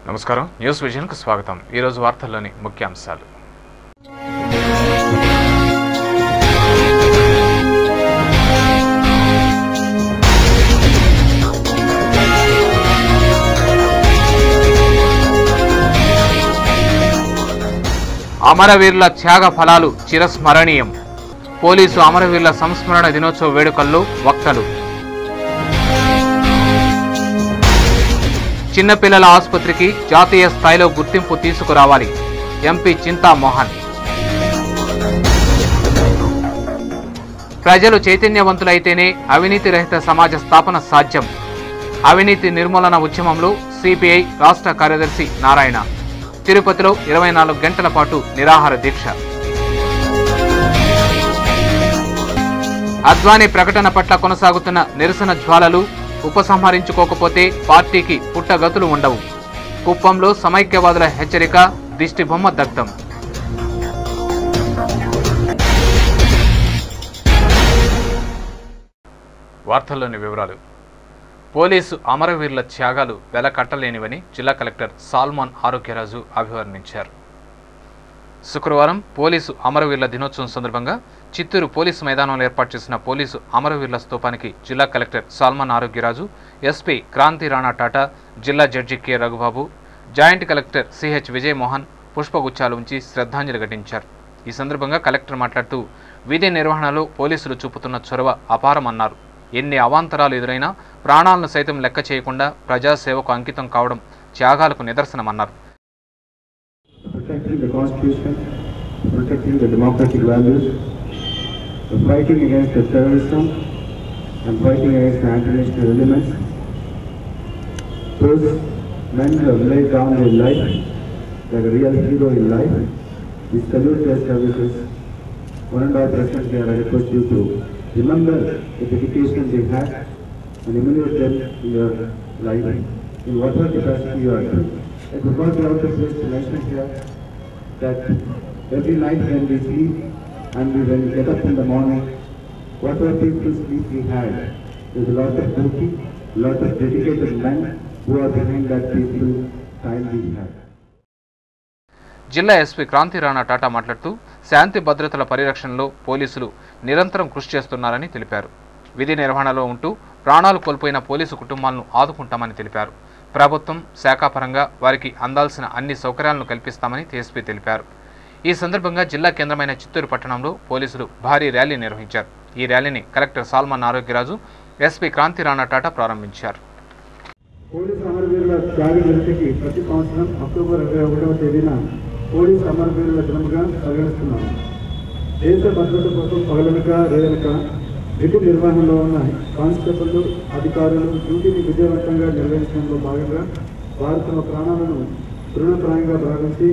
నమస్కారం news vision కు స్వాగతం। ఈ రోజు వార్తల్లోని ముఖ్యాంశాలు। అమరవీరుల త్యాగ ఫలాలు చిరస్మరణీయం। పోలీసు అమరవీరుల సంస్మరణ దినోత్సవ వేడుకల్లో వక్తలు। చిన్నపిల్లల ఆసుపత్రికి జాతీయ స్థాయిలో గుర్తింపు తీసుకురావాలి, ఎంపీ చింతామోహన్। ప్రజలు చైతన్యవంతులైతేనే అవినీతి రహిత సమాజ స్థాపన సాధ్యం। అవినీతి నిర్మూలన ఉద్యమంలో సిపిఐ రాష్ట్ర కార్యదర్శి నారాయణ। తిరుపతిలో 24 గంటల పాటు నిరాహార దీక్ష। అద్వానీ ప్రకటన పట్ల కొనసాగుతున్న నిరసన జ్వాలలు ఉపసంహరించుకోకపోతే పార్టీకి పుట్టగతులు ఉండవు। కుప్పంలో సమైక్యవాదుల హెచ్చరిక, దిష్టిబొమ్మ దగ్ధం। వార్తల్లోని వివరాలు। పోలీసు అమరవీరుల త్యాగాలు వెలకట్టలేనివని జిల్లా కలెక్టర్ సాల్మన్ ఆరోగ్యరాజు అభివర్ణించారు। శుక్రవారం పోలీసు అమరవీరుల దినోత్సవం సందర్భంగా చిత్తూరు పోలీసు మైదానంలో ఏర్పాటు చేసిన పోలీసు అమరవీరుల స్తూపానికి జిల్లా కలెక్టర్ సాల్మన్ ఆరోగ్యరాజు, ఎస్పీ క్రాంతి రాణా టాటా, జిల్లా judge K Raghubabu, joint collector CH Vijayamohan పుష్పగుచ్చాలు ఉంచి శ్రద్ధాంజలి ఘటించారు। ఈ సందర్భంగా కలెక్టర్ మాట్లాడుతూ విధి నిర్వహణలో పోలీసులు చూపుతున్న చొరవ అపారమన్నారు। ఎన్ని అవాంతరాలు ఎదురైనా ప్రాణాలను సైతం లెక్క చేయకుండా ప్రజాసేవకు అంకితం కావడం త్యాగాలకు నిదర్శనమన్నారు। Protecting the Constitution, protecting the democratic values, fighting against the terrorism and fighting against the anti-national elements. Those men who have laid down their life like a real hero in life, we salute their services. One and all present here, I request you to remember the dedication they had and emulate them in your life, in whatever capacity you are doing. And because we also place to mention here that every night when we sleep and when we get up in the morning, whatever peaceful sleep we had, there's a lot of duty, a lot of dedicated men who are behind that peaceful time we had. జిల్లా SP Kranthi Rana Tata మాట్లాడుతూ శాంతి భద్రతల పరిరక్షణలో పోలీసులు నిరంతరం కృషి చేస్తున్నారని తెలిపారు। విధి నిర్వహణలో ఉంటూ ప్రాణాలు కోల్పోయిన పోలీసు కుటుంబాలను ఆదుకుంటామని తెలిపారు। ప్రభుత్వం శాఖాపరంగా వారికి అందాల్సిన అన్ని సౌకర్యాలను కల్పిస్తామని ఎస్పీ తెలిపారు। ఈ సందర్భంగా జిల్లా కేంద్రమైన చిత్తూరు పట్టణంలో పోలీసులు భారీ ర్యాలీ నిర్వహించారు। ఈ ర్యాలీని కలెక్టర్ సాల్మన్ ఆరోగ్యరాజు, ఎస్పీ క్రాంతి రాణా టాటా ప్రారంభించారు। పోలీసు అమరవీరుల త్యాగ నిరతికి ప్రతి సంవత్సరం అక్టోబర్ 21వ తేదీన పోలీసు అమరవీరుల దినంగా పరిగణిస్తున్నాము। దేశ భద్రత కోసం పగలనక రేయనక విధి నిర్వహణలో ఉన్న కానిస్టేబుల్ అధికారులు డ్యూటీని విజయవంతంగా నిర్వహించడంలో భాగంగా వారు తమ ప్రాణాలను తృణప్రాయంగా భావించి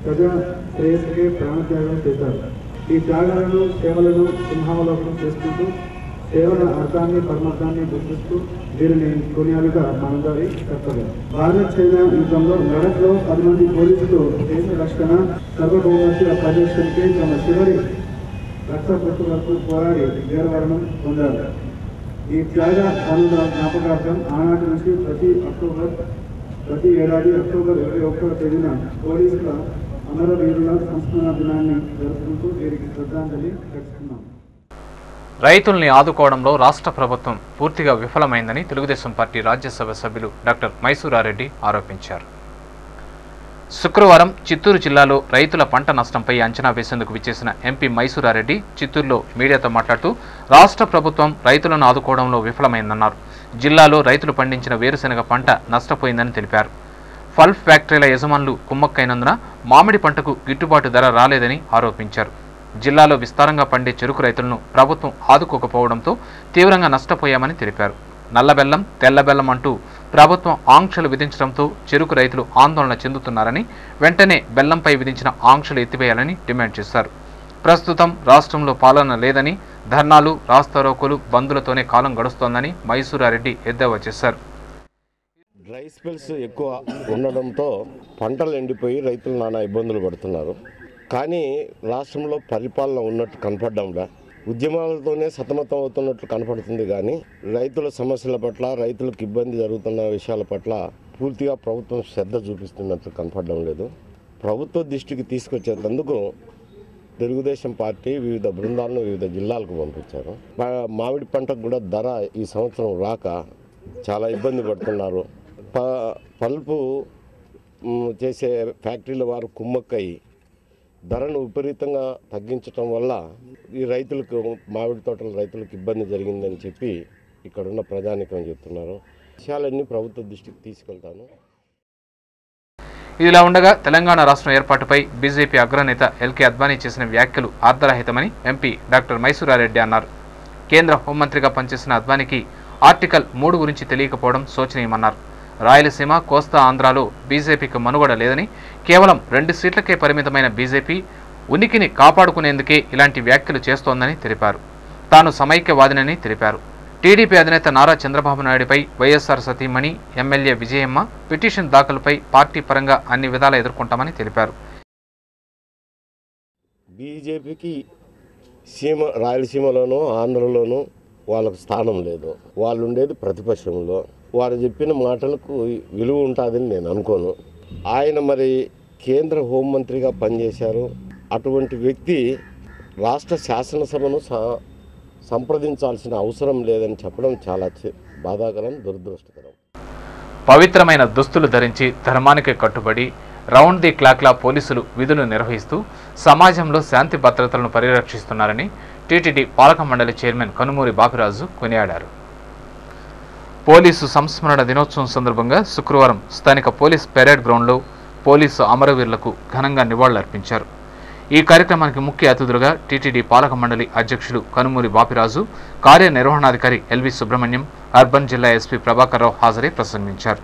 ప్రజా శ్రేయస్సుకే ప్రాణత్యాగం చేశారు। ఈ త్యాగాలను సేవలను సింహావలోకనం చేసుకుంటూ సేవల అర్థాన్ని పరమార్థాన్ని గుర్తిస్తూ వీరిని కొనియాలుగా మనందరి కర్తవ్యం। భారత్ చైనా యుద్ధంలో లడఖ్లో 10 మంది పోలీసులు దేశ రక్షణ సర్వభౌమత్వ పరిరక్షణకి తమ చివరి రక్షపట్టు వరకు పోరాడి వీరమరణం పొందారు। ఈ త్యాగ పనుల జ్ఞాపకార్థం ఆనాటి నుంచి ప్రతి ఏడాది అక్టోబర్ 21వ తేదీన పోలీసుల అమరవీరుల సంస్మరణ దినాన్ని జరుపుకుంటూ వీరికి శ్రద్ధాంజలి ఘటిస్తున్నాం। రైతుల్ని ఆదుకోవడంలో రాష్ట్ర ప్రభుత్వం పూర్తిగా విఫలమైందని తెలుగుదేశం పార్టీ రాజ్యసభ సభ్యులు డాక్టర్ మైసూరారెడ్డి ఆరోపించారు। శుక్రవారం చిత్తూరు జిల్లాలో రైతుల పంట నష్టంపై అంచనా వేసేందుకు విచ్చేసిన ఎంపీ మైసూరారెడ్డి చిత్తూరులో మీడియాతో మాట్లాడుతూ రాష్ట్ర ప్రభుత్వం రైతులను ఆదుకోవడంలో విఫలమైందన్నారు। జిల్లాలో రైతులు పండించిన వేరుశెనగ పంట నష్టపోయిందని తెలిపారు। పల్ప్ ఫ్యాక్టరీల యజమానులు కుమ్మక్కైనందున మామిడి పంటకు గిట్టుబాటు ధర రాలేదని ఆరోపించారు। జిల్లాలో విస్తారంగా పండే చెరుకు రైతులను ప్రభుత్వం ఆదుకోకపోవడంతో తీవ్రంగా నష్టపోయామని తెలిపారు। నల్లబెల్లం, తెల్లబెల్లం అంటూ ప్రభుత్వం ఆంక్షలు విధించడంతో చెరుకు రైతులు ఆందోళన చెందుతున్నారని, వెంటనే బెల్లంపై విధించిన ఆంక్షలు ఎత్తివేయాలని డిమాండ్ చేశారు। ప్రస్తుతం రాష్ట్రంలో పాలన లేదని, ధర్నాలు, రాస్తారోకోలు, బందులతోనే కాలం గడుస్తోందని మైసూరారెడ్డి ఎద్దేవా చేశారు। డ్రై స్పెల్స్ ఎక్కువ ఉండడంతో పంటలు ఎండిపోయి రైతులు నానా ఇబ్బందులు పడుతున్నారు। కానీ రాష్ట్రంలో పరిపాలన ఉన్నట్టు కనపడడంలా, ఉద్యమాలతోనే సతమతం అవుతున్నట్లు కనపడుతుంది। కానీ రైతుల సమస్యల పట్ల, రైతులకు ఇబ్బంది జరుగుతున్న విషయాల పట్ల పూర్తిగా ప్రభుత్వం శ్రద్ధ చూపిస్తున్నట్లు కనపడడం లేదు. ప్రభుత్వ దృష్టికి తీసుకొచ్చేందుకు తెలుగుదేశం పార్టీ వివిధ బృందాలను వివిధ జిల్లాలకు పంపించారు. మామిడి పంటకు కూడా ధర ఈ సంవత్సరం రాక చాలా ఇబ్బంది పడుతున్నారు. పల్పు చేసే ఫ్యాక్టరీల వారు కుమ్మక్కయి ధరను విపరీతంగా తగ్గించడం వల్ల ఈ రైతులకు, మామిడి తోటల రైతులకు ఇబ్బంది జరిగిందని చెప్పి ఇక్కడున్న ప్రజానికం చెప్తున్నారు. విషయాలన్నీ ప్రభుత్వ దృష్టికి తీసుకెళ్తాను. ఇదిలా ఉండగా తెలంగాణ రాష్ట్రం ఏర్పాటుపై బీజేపీ అగ్రనేత ఎల్కే అద్వానీ చేసిన వ్యాఖ్యలు అర్ధరహితమని ఎంపీ డాక్టర్ మైసూరారెడ్డి అన్నారు. కేంద్ర హోంమంత్రిగా పనిచేసిన అద్వానీకి ఆర్టికల్ 3 గురించి తెలియకపోవడం శోచనీయమన్నారు. రాయలసీమ, కోస్తా ఆంధ్రాలో బీజేపీకి మనుగడ లేదని, కేవలం 2 సీట్లకే పరిమితమైన బీజేపీ ఉనికిని కాపాడుకునేందుకే ఇలాంటి వ్యాఖ్యలు చేస్తోందని తెలిపారు. తాను సమైక్యవాదినని తెలిపారు. టీడీపీ అధినేత నారా చంద్రబాబు నాయుడుపై వైఎస్ఆర్ సతీమణి ఎమ్మెల్యే విజయమ్మ పిటిషన్ దాఖలుపై పార్టీ పరంగా అన్ని విధాలా ఎదుర్కొంటామని తెలిపారు. బీజేపీకి రాయలసీమలోనూ ఆంధ్రలోనూ వాళ్ళకు స్థానం లేదు. వాళ్ళు ఉండేది ప్రతిపక్షంలో. వారు చెప్పిన మాటలకు విలువ ఉంటుందని నేను అనుకోను. ఆయన మరి కేంద్ర హోంమంత్రిగా పనిచేశారు. అటువంటి వ్యక్తి రాష్ట్ర శాసనసభను సంప్రదించాల్సిన అవసరం లేదని చెప్పడం చాలా బాధాకరం, దురదృష్టకరం. పవిత్రమైన దుస్తులు ధరించి ధర్మానికి కట్టుబడి రౌండ్ ది క్లాక్లా పోలీసులు విధులు నిర్వహిస్తూ సమాజంలో శాంతి భద్రతలను పరిరక్షిస్తున్నారని టీటీడీ పాలక మండలి చైర్మన్ కనుమూరి బాపిరాజు కొనియాడారు. పోలీసు సంస్మరణ దినోత్సవం సందర్భంగా శుక్రవారం స్థానిక పోలీస్ పెరేడ్ గ్రౌండ్లో పోలీసు అమరవీరులకు ఘనంగా నివాళులర్పించారు. ఈ కార్యక్రమానికి ముఖ్య అతిథులుగా టీటీడీ పాలక మండలి అధ్యక్షులు కనుమూరి బాపిరాజు, కార్యనిర్వహణాధికారి ఎల్వి సుబ్రహ్మణ్యం, అర్బన్ జిల్లా ఎస్పీ ప్రభాకర్ రావు హాజరై ప్రసంగించారు.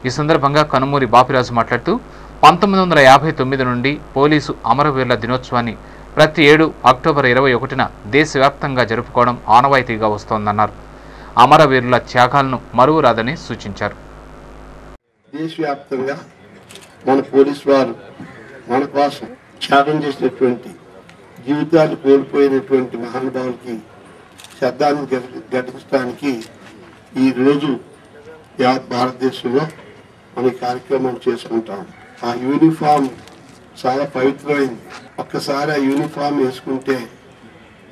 ఈ సందర్భంగా కనుమూరి బాపిరాజు మాట్లాడుతూ 1959 నుండి పోలీసు అమరవీరుల దినోత్సవాన్ని ప్రతి ఏడు అక్టోబర్ 21న దేశవ్యాప్తంగా జరుపుకోవడం ఆనవాయితీగా వస్తోందన్నారు. అమరవీరుల త్యాగాలను మరువరాదని సూచించారు. దేశవ్యాప్తంగా మన పోలీసు వారు మన కోసం త్యాగం చేసినటువంటి, జీవితాలు కోల్పోయినటువంటి మహానుభావులకి శ్రద్ధాంజలి ఘటించడానికి ఈరోజు యావత్ భారతదేశంలో మన కార్యక్రమం చేసుకుంటాం. ఆ యూనిఫామ్ చాలా పవిత్రమైంది. ఒక్కసారి ఆ యూనిఫామ్ వేసుకుంటే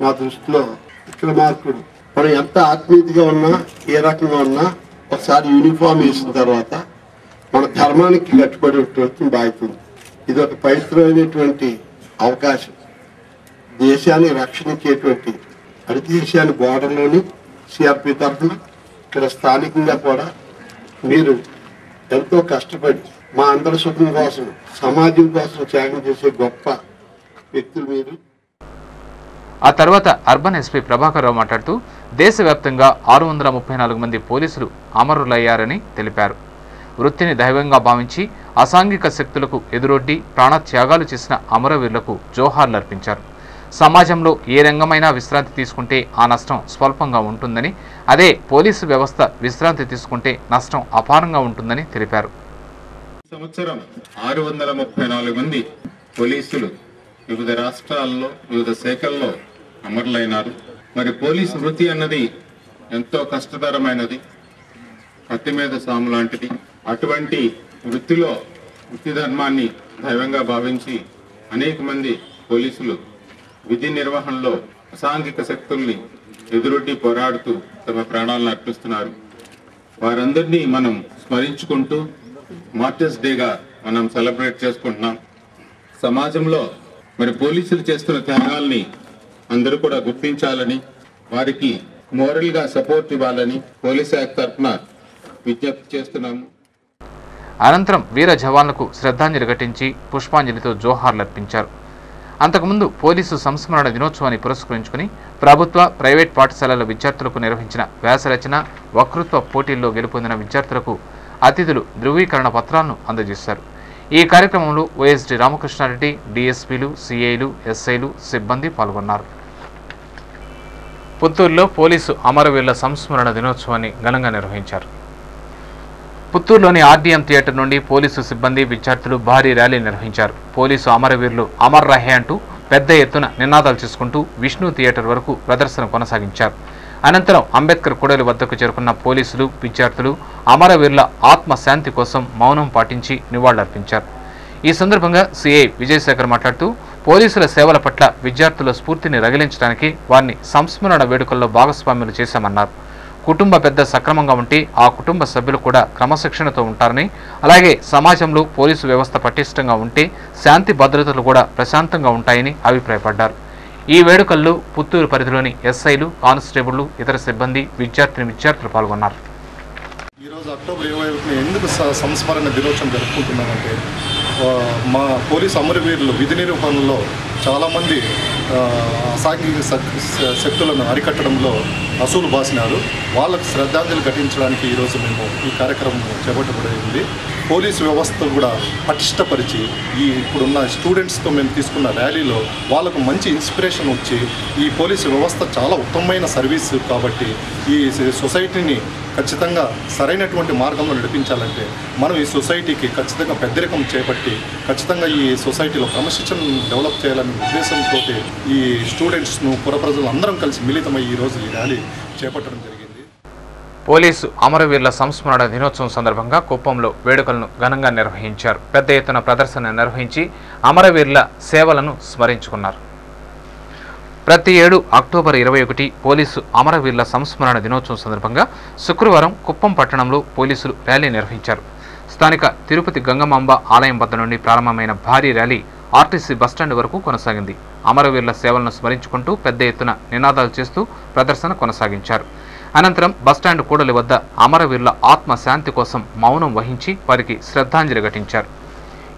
నా దృష్టిలో విక్రమార్కుడు. మనం ఎంత ఆత్మీయతగా ఉన్నా, ఏ రకంగా ఉన్నా, ఒకసారి యూనిఫామ్ వేసిన తర్వాత మన ధర్మానికి కట్టుబడి బాగుతుంది. ఇది ఒక పవిత్రమైనటువంటి అవకాశం. దేశాన్ని రక్షణించేటువంటి అటు దేశాన్ని బోర్డర్లోని సిఆర్పి తరఫున ఇక్కడ స్థానికంగా కూడా మీరు ఎంతో కష్టపడి మా అందరి సుఖం కోసం, సమాజం కోసం త్యాగం చేసే గొప్ప వ్యక్తులు మీరు. ఆ తర్వాత అర్బన్ ఎస్పీ ప్రభాకర్ రావు మాట్లాడుతూ దేశవ్యాప్తంగా 634 మంది పోలీసులు అమరులయ్యారని తెలిపారు. వృత్తిని దైవంగా భావించి అసాంఘిక శక్తులకు ఎదురొడ్డి ప్రాణత్యాగాలు చేసిన అమరవీరులకు జోహార్లర్పించారు. సమాజంలో ఏ రంగమైనా విశ్రాంతి తీసుకుంటే ఆ నష్టం స్వల్పంగా ఉంటుందని, అదే పోలీసు వ్యవస్థ విశ్రాంతి తీసుకుంటే నష్టం అపారంగా ఉంటుందని తెలిపారు. ఈ సంవత్సరం 634 మంది పోలీసులు వివిధ రాష్ట్రాల్లో వివిధ శాఖల్లో అమరులైనారు. మరి పోలీసు వృత్తి అన్నది ఎంతో కష్టతరమైనది, కత్తి మీద సాము లాంటిది. అటువంటి వృత్తిలో వృత్తి ధర్మాన్ని దైవంగా భావించి అనేక మంది పోలీసులు విధి నిర్వహణలో అసాంఘిక శక్తుల్ని ఎదురొడ్డి పోరాడుతూ తమ ప్రాణాలను అర్పిస్తున్నారు. వారందరినీ మనం స్మరించుకుంటూ మార్టర్స్ డేగా మనం సెలబ్రేట్ చేసుకుంటున్నాం. సమాజంలో మరి పోలీసులు చేస్తున్న త్యాగాల్ని అందరూ కూడా గుర్తించాలని, వారికి మోరల్గా సపోర్ట్ ఇవ్వాలని పోలీస్ యాక్ట్ తరఫున విజ్ఞప్తి చేస్తున్నాము. అనంతరం వీర జవాన్లకు శ్రద్ధాంజలి ఘటించి పుష్పాంజలితో జోహార్లర్పించారు. అంతకుముందు పోలీసు సంస్మరణ దినోత్సవాన్ని పురస్కరించుకుని ప్రభుత్వ, ప్రైవేట్ పాఠశాలల విద్యార్థులకు నిర్వహించిన వ్యాసరచన, వక్తృత్వ పోటీల్లో గెలుపొందిన విద్యార్థులకు అతిథులు ధృవీకరణ పత్రాలను అందజేశారు. ఈ కార్యక్రమంలో ఓఎస్డీ రామకృష్ణారెడ్డి, డిఎస్పీలు, సిఐలు, ఎస్ఐలు, సిబ్బంది పాల్గొన్నారు. పుత్తూరులో పోలీసు అమరవీరుల సంస్మరణ దినోత్సవాన్ని ఘనంగా నిర్వహించారు. పుత్తూరులోని ఆర్డీఎం థియేటర్ నుండి పోలీసు సిబ్బంది, విద్యార్థులు భారీ ర్యాలీ నిర్వహించారు. పోలీసు అమరవీరులు అమర్ రహే అంటూ పెద్ద ఎత్తున నినాదాలు చేసుకుంటూ విష్ణు థియేటర్ వరకు ప్రదర్శన కొనసాగించారు. అనంతరం అంబేద్కర్ కూడలి వద్దకు చేరుకున్న పోలీసులు విద్యార్థులు అమరవీరుల ఆత్మశాంతి కోసం మౌనం పాటించి నివాళులర్పించారు. ఈ సందర్భంగా సిఐ విజయశేఖర్ మాట్లాడుతూ పోలీసుల సేవల పట్ల విద్యార్థుల స్ఫూర్తిని రగిలించడానికి వారిని సంస్మరణ వేడుకల్లో భాగస్వామ్యులు చేశామన్నారు. కుటుంబ పెద్ద సక్రమంగా ఉంటే ఆ కుటుంబ సభ్యులు కూడా క్రమశిక్షణతో ఉంటారని, అలాగే సమాజంలో పోలీసు వ్యవస్థ పటిష్టంగా ఉంటే శాంతి భద్రతలు కూడా ప్రశాంతంగా ఉంటాయని అభిప్రాయపడ్డారు. ఈ వేడుకల్లో పుత్తూరు పరిధిలోని ఎస్ఐలు, కానిస్టేబుళ్లు, ఇతర సిబ్బంది, విద్యార్థులు పాల్గొన్నారు. ఈరోజు అక్టోబర్ 21 ఎందుకు సంస్మరణ దినోత్సవం జరుపుకుంటున్నామంటే మా పోలీసు అమరవీరులు విధి నిర్వహణలో చాలామంది అసాంఘిక శక్తులను అరికట్టడంలో అసూలు బాసినారు. వాళ్ళకు శ్రద్ధాంజలి ఘటించడానికి ఈరోజు మేము ఈ కార్యక్రమం చేపట్టబడింది. పోలీసు వ్యవస్థ కూడా పటిష్టపరిచి ఇప్పుడున్న స్టూడెంట్స్తో మేము తీసుకున్న ర్యాలీలో వాళ్ళకు మంచి ఇన్స్పిరేషన్ వచ్చి ఈ పోలీసు వ్యవస్థ చాలా ఉత్తమమైన సర్వీస్ కాబట్టి ఈ సొసైటీని ఖచ్చితంగా సరైనటువంటి మార్గంలో నడిపించాలంటే మనం ఈ సొసైటీకి ఖచ్చితంగా పెద్దరికం చేపట్టి ఖచ్చితంగా ఈ సొసైటీలో క్రమశిక్షణ డెవలప్ చేయాలనే ఉద్దేశంతో ఈ స్టూడెంట్స్ను పుర ప్రజలు అందరం కలిసి మిళితమై ఈరోజు ఈ ర్యాలీ చేపట్టడం జరిగింది. పోలీసు అమరవీరుల సంస్మరణ దినోత్సవం సందర్భంగా కుప్పంలో వేడుకలను ఘనంగా నిర్వహించారు. పెద్ద ఎత్తున ప్రదర్శన నిర్వహించి అమరవీరుల సేవలను స్మరించుకున్నారు. ప్రతి ఏడు అక్టోబర్ 21 పోలీసు అమరవీరుల సంస్మరణ దినోత్సవం సందర్భంగా శుక్రవారం కుప్పం పట్టణంలో పోలీసులు ర్యాలీ నిర్వహించారు. స్థానిక తిరుపతి గంగమాంబ ఆలయం వద్ద నుండి ప్రారంభమైన భారీ ర్యాలీ ఆర్టీసీ బస్టాండ్ వరకు కొనసాగింది. అమరవీరుల సేవలను స్మరించుకుంటూ పెద్ద ఎత్తున నినాదాలు చేస్తూ ప్రదర్శన కొనసాగించారు. అనంతరం బస్టాండ్ కూడలి వద్ద అమరవీరుల ఆత్మశాంతి కోసం మౌనం వహించి వారికి శ్రద్ధాంజలి ఘటించారు.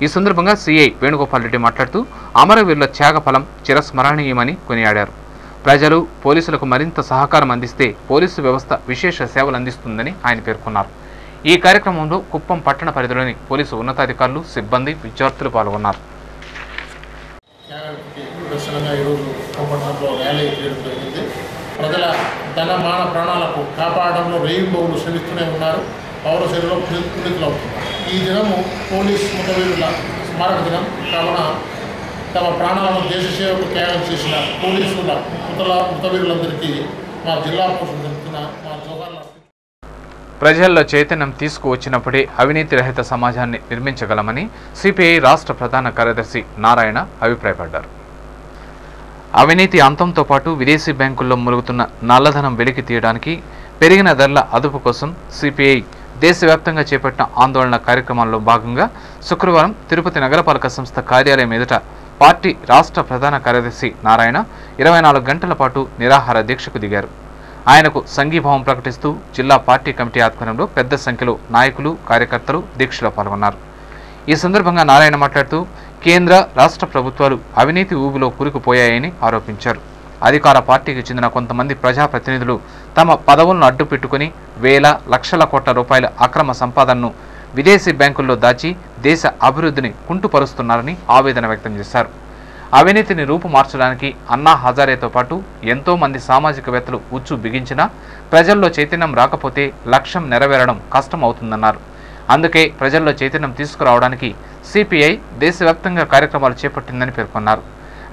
ఈ సందర్భంగా సిఐ వేణుగోపాల్ రెడ్డి మాట్లాడుతూ అమరవీరుల త్యాగఫలం చిరస్మరణీయమని కొనియాడారు. ప్రజలు పోలీసులకు మరింత సహకారం అందిస్తే పోలీసు వ్యవస్థ విశేష సేవలు అందిస్తుందని ఆయన పేర్కొన్నారు. ఈ కార్యక్రమంలో కుప్పం పట్టణ పరిధిలోని పోలీసు ఉన్నతాధికారులు, సిబ్బంది, విద్యార్థులు పాల్గొన్నారు. ప్రజల ధన మాన ప్రాణాలకు కాపాడడంలో రేయింబోగులు శ్రమిస్తూనే ఉన్నారు. పౌర సేవలో పునీతులవుతున్నారు. ఈ దినము పోలీస్ అమరవీరుల స్మారక దినం కావున తమ ప్రాణాలను దేశ సేవకు త్యాగం చేసిన పోలీసుల మృతవీరులందరికీ మా జిల్లా పోలీసులు జరుపుతున్న మా జోహార్లు. ప్రజల్లో చైతన్యం తీసుకువచ్చినప్పుడే అవినీతి రహిత సమాజాన్ని నిర్మించగలమని సిపిఐ రాష్ట్ర ప్రధాన కార్యదర్శి నారాయణ అభిప్రాయపడ్డారు. అవినీతి అంతంతో పాటు విదేశీ బ్యాంకుల్లో మురుగుతున్న నల్లధనం వెలికి తీయడానికి పెరిగిన ధరల అదుపు కోసం సిపిఐ దేశవ్యాప్తంగా చేపట్టిన ఆందోళన కార్యక్రమంలో భాగంగా శుక్రవారం తిరుపతి నగరపాలక సంస్థ కార్యాలయం ఎదుట పార్టీ రాష్ట్ర ప్రధాన కార్యదర్శి నారాయణ 24 గంటల పాటు నిరాహార దీక్షకు దిగారు. ఆయనకు సంఘీభావం ప్రకటిస్తూ జిల్లా పార్టీ కమిటీ ఆధ్వర్యంలో పెద్ద సంఖ్యలో నాయకులు, కార్యకర్తలు దీక్షలో పాల్గొన్నారు. ఈ సందర్భంగా నారాయణ మాట్లాడుతూ కేంద్ర, రాష్ట్ర ప్రభుత్వాలు అవినీతి ఊబిలో కూరుకుపోయాయని ఆరోపించారు. అధికార పార్టీకి చెందిన కొంతమంది ప్రజాప్రతినిధులు తమ పదవులను అడ్డుపెట్టుకుని వేల లక్షల కోట్ల రూపాయల అక్రమ సంపాదనను విదేశీ బ్యాంకుల్లో దాచి దేశ అభివృద్ధిని కుంటుపరుస్తున్నారని ఆవేదన వ్యక్తం చేశారు. అవినీతిని రూపుమార్చడానికి అన్నా హజారేతో పాటు ఎంతో మంది సామాజికవేత్తలు ఉచ్చు బిగించినా ప్రజల్లో చైతన్యం రాకపోతే లక్ష్యం నెరవేరడం కష్టం అవుతుందన్నారు. అందుకే ప్రజల్లో చైతన్యం తీసుకురావడానికి సిపిఐ దేశవ్యాప్తంగా కార్యక్రమాలు చేపట్టిందని పేర్కొన్నారు.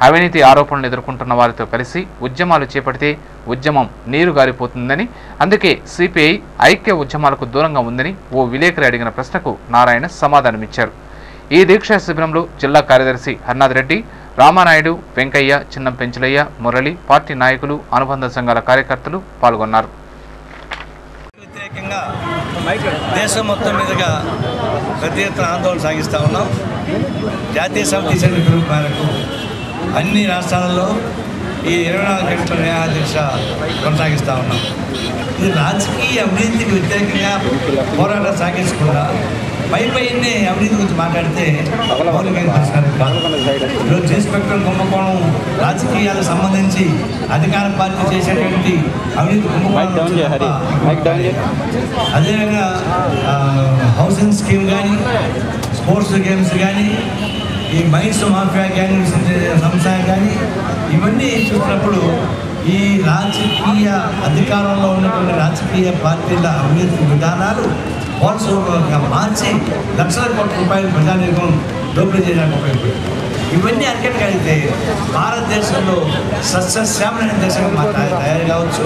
అవినీతి ఆరోపణలు ఎదుర్కొంటున్న వారితో కలిసి ఉద్యమాలు చేపడితే ఉద్యమం నీరు గారిపోతుందని, అందుకే సిపిఐ ఐక్య ఉద్యమాలకు దూరంగా ఉందని ఓ విలేకరి అడిగిన ప్రశ్నకు నారాయణ సమాధానమిచ్చారు. ఈ దీక్షా శిబిరంలో జిల్లా కార్యదర్శి హర్నాథ్ రెడ్డి, రామానాయుడు, వెంకయ్య, చిన్నం పెంచులయ్య, మురళి, పార్టీ నాయకులు, అనుబంధ సంఘాల కార్యకర్తలు పాల్గొన్నారు. వ్యతిరేకంగా దేశం మొత్తం మీదుగా పెద్ద ఎత్తున ఆందోళన సాగిస్తూ ఉన్నాం. జాతీయ సమితి ఇచ్చిన పిలుపు మేరకు అన్ని రాష్ట్రాలలో ఈ 24 గంటల న్యాయాధీక్ష కొనసాగిస్తూ ఉన్నాం. ఇది రాజకీయ అవినీతికి వ్యతిరేకంగా పోరాటం సాగించకుండా పైనే అవినీతి గురించి మాట్లాడితే మౌలికమైన పరిష్కారం కాదు. ఈరోజు చేసిపెట్టిన కుంభకోణం రాజకీయాలకు సంబంధించి అధికార పార్టీ చేసేటువంటి అవినీతి కుంభకోణం. అదేవిధంగా హౌసింగ్ స్కీమ్ కానీ, స్పోర్ట్స్ గేమ్స్ కానీ, ఈ మైన్స్ మాఫియా గ్యాంగ్ సంస్థ కానీ, ఇవన్నీ చూసినప్పుడు ఈ రాజకీయ అధికారంలో ఉన్నటువంటి రాజకీయ పార్టీల అవినీతి విధానాలు పోల్సోగా మార్చి లక్షల కోట్ల రూపాయలు ప్రజానీకం దోపిడీ చేయడానికి ఉపయోగపడుతుంది. ఇవన్నీ అరికట్టగలిగితే భారతదేశంలో సస్యశ్యామలైన దేశంగా తయారు కావచ్చు.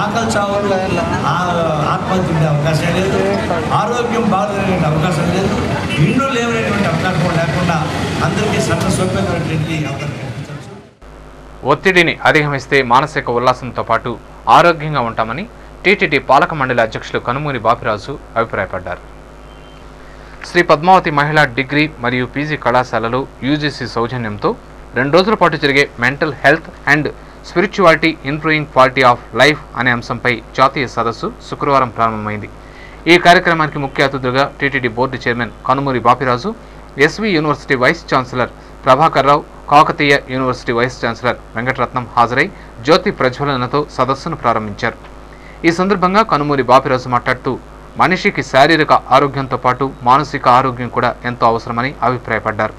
ఆకలి చావులు ఆత్మహత్య ఉండే అవకాశం లేదు, ఆరోగ్యం బాగుండే అవకాశం లేదు, ఇండ్లు లేవనేటువంటి అవకాశం లేకుండా అందరికీ సర్వస్వమైనటువంటి అవకాశం. ఒత్తిడిని అధిగమిస్తే మానసిక ఉల్లాసంతో పాటు ఆరోగ్యంగా ఉంటామని టీటీడీ పాలక మండలి అధ్యక్షులు కనుమూరి బాపిరాజు అభిప్రాయపడ్డారు. శ్రీ పద్మావతి మహిళా డిగ్రీ మరియు పీజీ కళాశాలలో యూజీసీ సౌజన్యంతో 2 రోజుల పాటు జరిగే mental health and spirituality improving quality of life అనే అంశంపై జాతీయ సదస్సు శుక్రవారం ప్రారంభమైంది. ఈ కార్యక్రమానికి ముఖ్య అతిథులుగా TTD board chairman Kanumuri Bapiraju, SV university vice chancellor Prabhakar Rao, Kakatiya university vice chancellor Venkataratnam హాజరై జ్యోతి ప్రజ్వలనతో సదస్సును ప్రారంభించారు. ఈ సందర్భంగా కనుమూరి బాపిరాజు మాట్లాడుతూ మనిషికి శారీరక ఆరోగ్యంతో పాటు మానసిక ఆరోగ్యం కూడా ఎంతో అవసరమని అభిప్రాయపడ్డారు.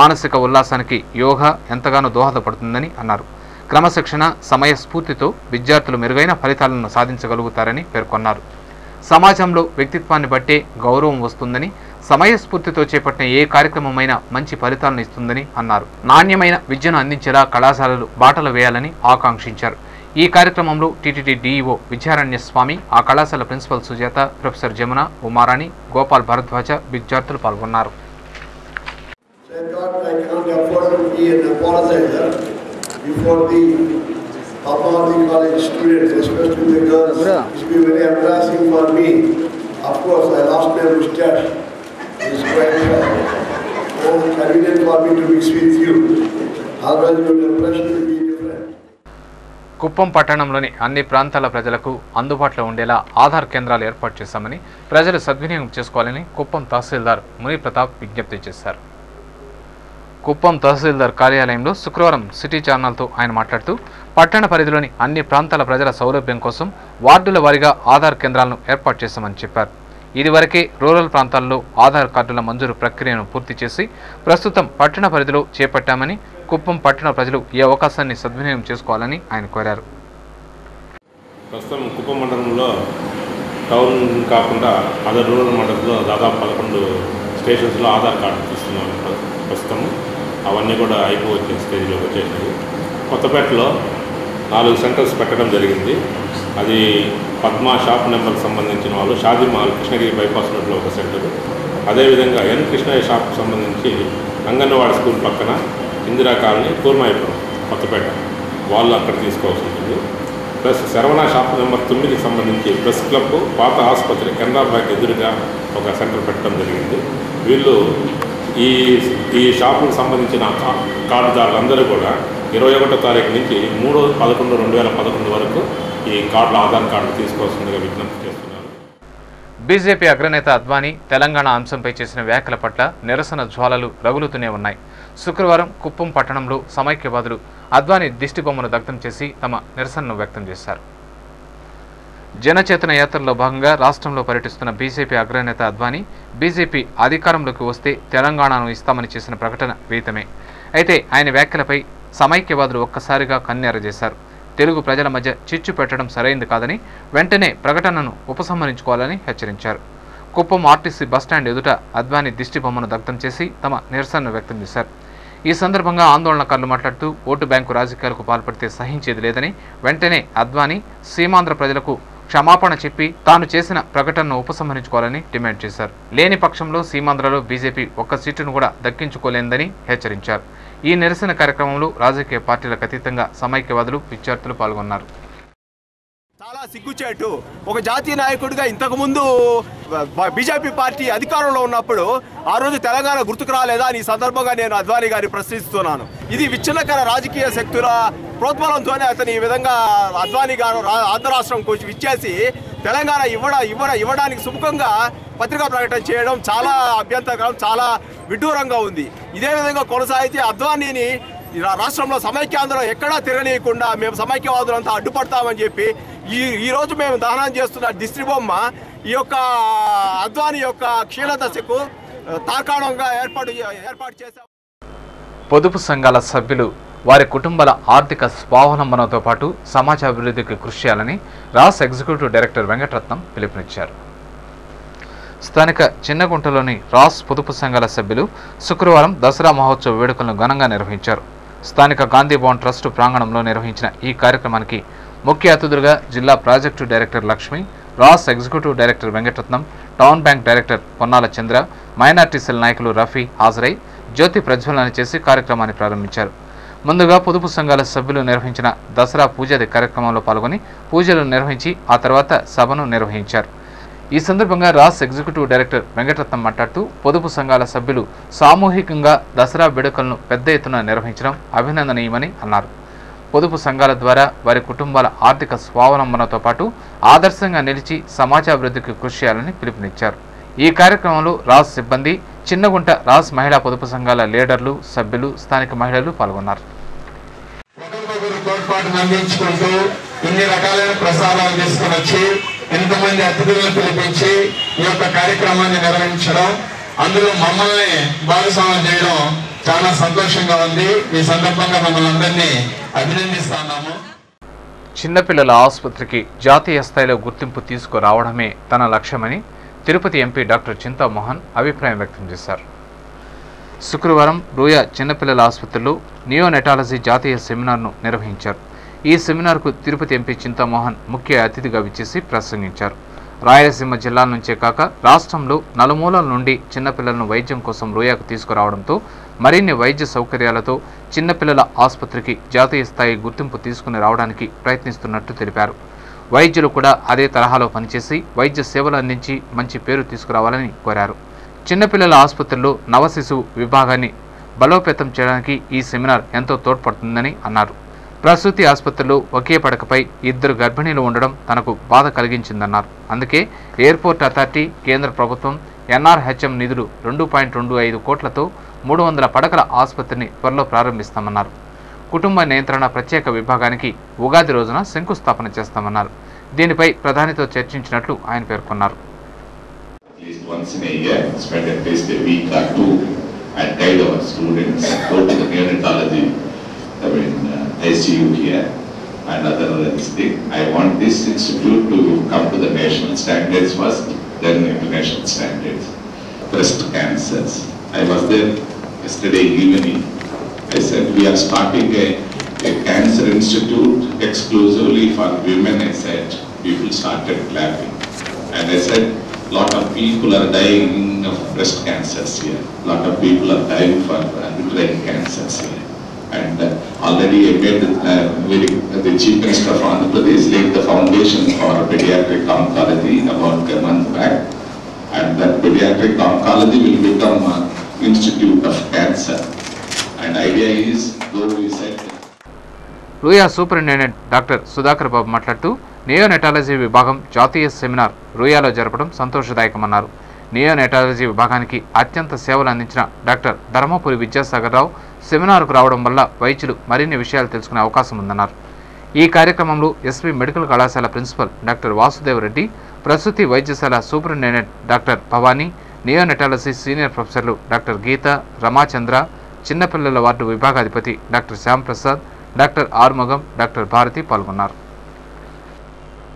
మానసిక ఉల్లాసానికి యోగా ఎంతగానో దోహదపడుతుందని అన్నారు. క్రమశిక్షణ, సమయస్ఫూర్తితో విద్యార్థులు మెరుగైన ఫలితాలను సాధించగలుగుతారని పేర్కొన్నారు. సమాజంలో వ్యక్తిత్వాన్ని బట్టే గౌరవం వస్తుందని, సమయస్ఫూర్తితో చేపట్టిన ఏ కార్యక్రమమైనా మంచి ఫలితాలను ఇస్తుందని అన్నారు. నాణ్యమైన విద్యను అందించేలా కళాశాలలు బాటలు వేయాలని ఆకాంక్షించారు. ఈ కార్యక్రమంలో టీటీడీ డీఈఓ విద్యారణ్య స్వామి, ఆ కళాశాల ప్రిన్సిపల్ సుజాత, ప్రొఫెసర్ జమున, ఉమారాణి, గోపాల్ భరద్వాజ విద్యార్థులు పాల్గొన్నారు. Pద్మావతి College students, especially the girls, it's been very embarrassing for me. Of course, I lost my mustache. It's quite convenient for me to mix with you. Otherwise, your impression will be different. Kuppam పట్టణంలోని అన్ని ప్రాంతాల ప్రజలకు అందుబాటులో ఉండేలా ఆధార్ కేంద్రాలు ఏర్పాటు చేశామని, ప్రజలు సద్వినియోగం చేసుకోవాలని కుప్పం తహసీల్దార్ ముని ప్రతాప్ విజ్ఞప్తి చేశారు. కుప్పం తహసీల్దార్ కార్యాలయంలో శుక్రవారం సిటీ ఛానల్తో ఆయన మాట్లాడుతూ పట్టణ పరిధిలోని అన్ని ప్రాంతాల ప్రజల సౌలభ్యం కోసం వార్డుల వారీగా ఆధార్ కేంద్రాలను ఏర్పాటు చేశామని చెప్పారు. ఇదివరకే రూరల్ ప్రాంతాల్లో ఆధార్ కార్డుల మంజూరు ప్రక్రియను పూర్తి చేసి ప్రస్తుతం పట్టణ పరిధిలో చేపట్టామని, కుప్పం పట్టణ ప్రజలు ఈ అవకాశాన్ని సద్వినియోగం చేసుకోవాలని ఆయన కోరారు. ప్రస్తుతం కుప్పం మండలంలో టౌన్ కాకుండా అదర్ రూరల్ మండలంలో దాదాపు 11 స్టేషన్స్లో ఆధార్ కార్డు తీస్తున్నాము. ప్రస్తుతం అవన్నీ కూడా అయిపోవచ్చిన స్టేజ్లోకి వచ్చేసినాయి. కొత్తపేటలో 4 సెంటర్స్ పెట్టడం జరిగింది. అది పద్మా షాప్ నెంబర్కి సంబంధించిన వాళ్ళు, షాదీ మహల్ కృష్ణగిరి బైపాస్ రోడ్లో ఒక సెంటర్, అదేవిధంగా ఎన్ కృష్ణయ్య షాప్కి సంబంధించి అంగన్వాడీ స్కూల్ పక్కన ఇందిరా కాలనీ, కూర్మాయిపురం, కొత్తపేట వాళ్ళు అక్కడ తీసుకోవాల్సి ఉంటుంది. ప్లస్ శరవణ షాప్ నెంబర్ 9కి సంబంధించి ప్రెస్ క్లబ్, పాత ఆసుపత్రి, కెనరా బ్యాంక్ ఎదురుగా ఒక సెంటర్ పెట్టడం జరిగింది. వీళ్ళు ఈ షాపుకు సంబంధించిన కార్డుదారులందరూ కూడా 21వ తారీఖు నుంచి 3/11/2011 వరకు ఈ కార్డులు, ఆధార్ కార్డులు తీసుకోవాల్సిందిగా విజ్ఞప్తి చేస్తున్నారు. బీజేపీ అగ్రనేత అద్వానీ తెలంగాణ అంశంపై చేసిన వ్యాఖ్యల పట్ల నిరసన జ్వాలలు రగులుతూనే ఉన్నాయి. శుక్రవారం కుప్పం పట్టణంలో సమైక్యవాదులు అద్వానీ దిష్టిబొమ్మను దగ్ధం చేసి తమ నిరసనను వ్యక్తం చేశారు. జనచేతన యాత్రలో భాగంగా రాష్ట్రంలో పర్యటిస్తున్న బీజేపీ అగ్రనేత అద్వానీ బీజేపీ అధికారంలోకి వస్తే తెలంగాణను ఇస్తామని చేసిన ప్రకటన విదితమే. అయితే ఆయన వ్యాఖ్యలపై సమైక్యవాదులు ఒక్కసారిగా కన్నెర చేశారు. తెలుగు ప్రజల మధ్య చిచ్చు పెట్టడం సరైంది కాదని, వెంటనే ప్రకటనను ఉపసంహరించుకోవాలని హెచ్చరించారు. కుప్పం ఆర్టీసీ బస్టాండ్ ఎదుట అద్వానీ దిష్టిబొమ్మను దగ్ధం చేసి తమ నిరసనను వ్యక్తం చేశారు. ఈ సందర్భంగా ఆందోళనకారులు మాట్లాడుతూ ఓటు బ్యాంకు రాజకీయాలకు పాల్పడితే సహించేది లేదని, వెంటనే అద్వానీ సీమాంధ్ర ప్రజలకు క్షమాపణ చెప్పి తాను చేసిన ప్రకటనను ఉపసంహరించుకోవాలని డిమాండ్ చేశారు. లేని పక్షంలో సీమాంధ్రలో బీజేపీ ఒక్క సీటును కూడా దక్కించుకోలేదని హెచ్చరించారు. ఈ నిరసన కార్యక్రమంలో రాజకీయ పార్టీలకు అతీతంగా సమైక్యవాదులు, విద్యార్థులు పాల్గొన్నారు. చాలా సిగ్గుచేటు. ఒక జాతీయ నాయకుడిగా ఇంతకుముందు బీజేపీ పార్టీ అధికారంలో ఉన్నప్పుడు ఆ రోజు తెలంగాణ గుర్తుకు రాలేదా అని ఈ సందర్భంగా నేను అద్వానీ గారిని ప్రశ్నిస్తున్నాను. ఇది విచ్ఛిన్నకర రాజకీయ శక్తుల ప్రోత్బలంతోనే అతను ఈ విధంగా అద్వానీ గారు ఆంధ్ర రాష్ట్రం కొంచెం ఇచ్చేసి తెలంగాణ ఇవ్వడానికి సుముఖంగా పత్రికా ప్రకటన చేయడం చాలా అభ్యంతరకరం, చాలా విడ్డూరంగా ఉంది. ఇదే విధంగా కొనసాగితే అద్వానీని రాష్ట్రంలో సమైక్యాంధ్రం ఎక్కడా తిరగనీయకుండా మేము సమైక్యవాదులంతా అడ్డుపడతామని చెప్పి ఈ రోజు మేము దహనం చేస్తున్న దిష్టిబొమ్మ ఈ యొక్క అద్వానీ యొక్క క్షీణదశకు తార్కాణంగా ఏర్పాటు చేశాం. పొదుపు సంఘాల సభ్యులు వారి కుటుంబాల ఆర్థిక స్వావలంబనతో పాటు సమాజ అభివృద్ధికి కృషి చేయాలని రాష్ట్ర ఎగ్జిక్యూటివ్ డైరెక్టర్ వెంకటరత్నం పిలుపునిచ్చారు. స్థానిక చిన్నగుంటలోని రాస్ పొదుపు సంఘాల సభ్యులు శుక్రవారం దసరా మహోత్సవ వేడుకలను ఘనంగా నిర్వహించారు. స్థానిక గాంధీ భవన్ ట్రస్ట్ ప్రాంగణంలో నిర్వహించిన ఈ కార్యక్రమానికి ముఖ్య అతిథులుగా జిల్లా project director Lakshmi, RASS executive director Venkataratnam, town bank director Ponnala Chandra, minority cell నాయకులు రఫీ హాజరై జ్యోతి ప్రజ్వలన చేసి కార్యక్రమాన్ని ప్రారంభించారు. ముందుగా పొదుపు సంఘాల సభ్యులు నిర్వహించిన దసరా పూజాది కార్యక్రమంలో పాల్గొని పూజలు నిర్వహించి ఆ తర్వాత సభను నిర్వహించారు. ఈ సందర్భంగా రాస్ ఎగ్జిక్యూటివ్ డైరెక్టర్ వెంకటరత్నం మాట్లాడుతూ పొదుపు సంఘాల సభ్యులు సామూహికంగా దసరా వేడుకలను పెద్ద ఎత్తున నిర్వహించడం అభినందనీయమని అన్నారు. పొదుపు సంఘాల ద్వారా వారి కుటుంబాల ఆర్థిక స్వావలంబనతో పాటు ఆదర్శంగా నిలిచి సమాజాభివృద్ధికి కృషి చేయాలని పిలుపునిచ్చారు. ఈ కార్యక్రమంలో రాస్ సిబ్బంది, చిన్నగుంట రాస్ మహిళా పొదుపు సంఘాల లీడర్లు, సభ్యులు, స్థానిక మహిళలు పాల్గొన్నారు. ఇన్ని రకాలైన ప్రసాదాలు తీసుకుని వచ్చి ఇంతమంది అతిథులను పిలిపించి ఈ యొక్క కార్యక్రమాన్ని నిర్వహించడం, అందులో మమ్మల్ని భాగస్వామ్యం చేయడం చాలా సంతోషంగా ఉంది. ఈ సందర్భంగా మమ్మల్ని అందరినీ అభినందిస్తున్నాము. చిన్నపిల్లల ఆసుపత్రికి జాతీయ స్థాయిలో గుర్తింపు తీసుకురావడమే తన లక్ష్యమని తిరుపతి ఎంపీ డాక్టర్ చింతామోహన్ అభిప్రాయం వ్యక్తం చేశారు. శుక్రవారం రూయా చిన్నపిల్లల ఆసుపత్రిలో నియోనెటాలజీ జాతీయ సెమినార్ను నిర్వహించారు. ఈ సెమినార్కు తిరుపతి ఎంపీ చింతామోహన్ ముఖ్య అతిథిగా విచ్చేసి ప్రసంగించారు. రాయలసీమ జిల్లాల నుంచే కాక రాష్ట్రంలో నలుమూలల నుండి చిన్నపిల్లలను వైద్యం కోసం రూయాకు తీసుకురావడంతో మరిన్ని వైద్య సౌకర్యాలతో చిన్నపిల్లల ఆసుపత్రికి జాతీయ స్థాయి గుర్తింపు తీసుకుని రావడానికి ప్రయత్నిస్తున్నట్టు తెలిపారు. వైద్యులు కూడా అదే తరహాలో పనిచేసి వైద్య సేవలు అందించి మంచి పేరు తీసుకురావాలని కోరారు. చిన్నపిల్లల ఆసుపత్రిలో నవశిశువు విభాగాన్ని బలోపేతం చేయడానికి ఈ సెమినార్ ఎంతో తోడ్పడుతుందని అన్నారు. ప్రసూతి ఆసుపత్రిలో ఒకే పడకపై 2 గర్భిణీలు ఉండడం తనకు బాధ కలిగించిందన్నారు. అందుకే ఎయిర్పోర్ట్ అథారిటీ, కేంద్ర ప్రభుత్వం ఎన్ఆర్హెచ్ఎం నిధులు 2.25 కోట్లతో 300 పడకల ఆసుపత్రిని త్వరలో ప్రారంభిస్తామన్నారు. కుటుంబ నియంత్రణ ప్రత్యేక విభాగానికి ఉగాది రోజున శంకుస్థాపన చేస్తామన్నారు. దీనిపై ప్రధానితో చర్చించినట్లు ఆయన పేర్కొన్నారు. ICU here and other things. I want this institute to come to the national standards first, then international standards. Breast cancers. I was there yesterday evening. I said we are starting a cancer institute exclusively for women. I said people started clapping, and I said lot of people are dying of breast cancers here. Lot of people are dying for uterine cancers here. And already I made the Chief Minister of Andhra Pradesh laid the foundation for pediatric oncology about a month back, and that pediatric oncology will become an institute of cancer. And idea is, though we said. Ruia superintendent doctor Sudhakar Babu మాట్లాడుతూ neonatology విభాగం జాతీయ seminar రూయాలో జరపడం సంతోషదాయకమన్నారు. Neonatology విభాగానికి అత్యంత సేవలు అందించిన doctor Dharmapuri Vidyasagar Rao సెమినార్కు రావడం వల్ల వైద్యులు మరిన్ని విషయాలు తెలుసుకునే అవకాశం ఉందన్నారు. ఈ కార్యక్రమంలో ఎస్వి మెడికల్ కళాశాల ప్రిన్సిపల్ డాక్టర్ వాసుదేవ్ రెడ్డి, ప్రసూతి వైద్యశాల superintendent doctor Bhavani, neonatology senior ప్రొఫెసర్లు డాక్టర్ గీత, రమాచంద్ర, చిన్నపిల్లల వార్డు విభాగాధిపతి doctor Shyamprasad, doctor Arumugam, doctor Bharathi పాల్గొన్నారు.